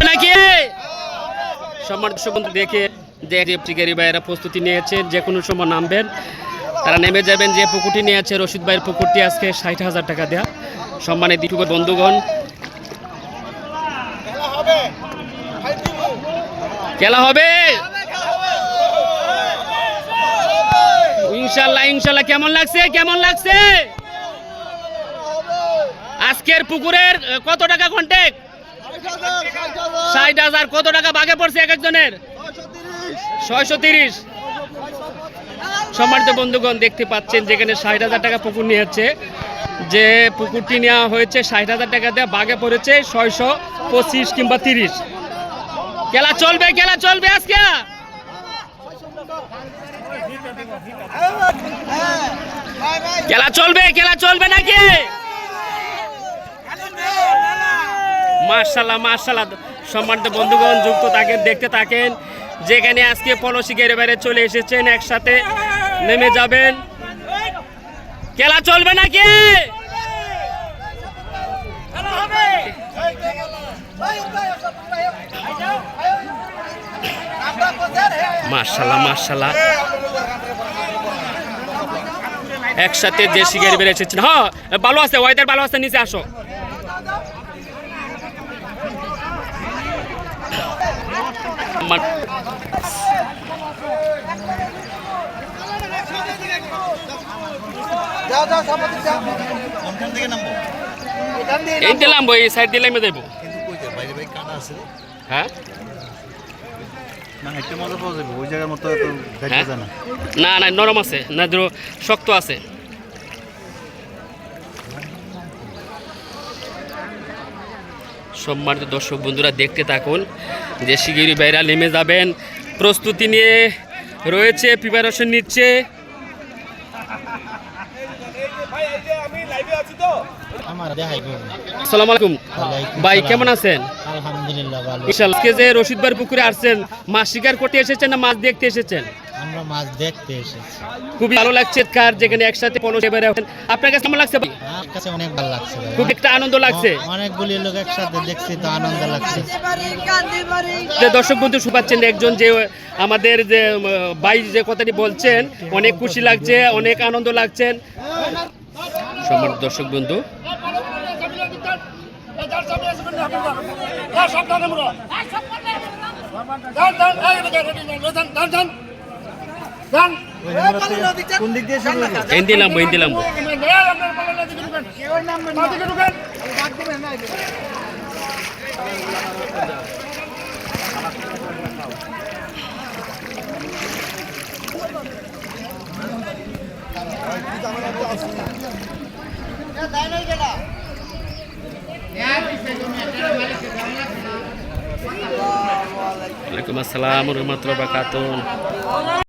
নাকি? সম্মানিত দর্শক বন্ধু দেখে যে শিকারী ভাইয়েরা প্রস্তুতি নিয়েছেন, যে কোনো সময় নামবেন, তারা নেমে যাবেন। যে পুকুরটি নিয়েছে রশিদ ভাইয়ের পুকুরটি আজকে 60,000 টাকা দেয়া। সম্মানিত ইউটিউবার বন্ধুগণ, খেলা হবে ইনশাল্লাহ ইনশাল্লাহ। কেমন লাগছে কেমন লাগছে? আজকের পুকুরের কত টাকা কন্টেক্ট? 60,000। কত টাকা ভাগে পড়ছে এক একজনের? 630। সম্মানিত বন্ধুগণ দেখতে পাচ্ছেন যেখানে 60,000 টাকা পুকুর নিয়েছে, যে পুকুরটি নেওয়া হয়েছে 60,000 টাকা দিয়ে, ভাগে পড়েছে 625 কিংবা 30। খেলা চলবে খেলা চলবে আজকে। খেলা চলবে নাকি? মাশাআল্লাহ মাশাআল্লাহ। সম্মানিত বন্ধুগণ যুক্ত থাকেন, দেখতে থাকেন। যেখানে আজকে পলো শিকারী বাইরে চলে এসেছেন, একসাথে নেমে যাবেন। খেলা চলবে নাকি? মাশাআল্লাহ মাশাআল্লাহ। একসাথে যে শিকারী বের এসেছেন। হ্যাঁ ভালো আছে, ওয়েদার ভালো আছে, নিচে আসো। এই দিলাম বই, সাইড দিলাম দেবো। হ্যাঁ না না নরম আছে না, শক্ত আছে। সম্মানিত দর্শক বন্ধুরা দেখতে থাকুন, যে শিকারী ভাইরা নেমে যাবেন, প্রস্তুতি নিয়ে রয়েছে, প্রিপারেশন নিচ্ছে। আসসালামু আলাইকুম ভাই, কেমন আছেন? আলহামদুলিল্লাহ ভালো। আজকে যে রশিদ ভাইয়ের পুকুরে আসছেন, মাছ শিকার করতে এসেছেন না মাছ দেখতে এসেছেন? আমরা মাছ দেখতে এসেছি। খুবই ভালো লাগছে কার যেখানে একসাথে পলো শিকারী আছেন। আপনার কাছে কেমন লাগছে ভাই? আমার কাছে অনেক ভালো লাগছে ভাই। খুব একটা আনন্দ লাগছে। অনেকগুলি লোক একসাথে দেখছি তো আনন্দ লাগছে। যে দর্শক বন্ধু শুভাচ্ছেন, একজন যে আমাদের যে ভাই যে কথাটি বলছেন, অনেক খুশি লাগছে, অনেক আনন্দ লাগছেন। সম্মানিত দর্শক বন্ধু দিলাম ওয়ালাইকুম আসসালাম ওয়া রাহমাতুল্লাহি ওয়া বারাকাতুহু।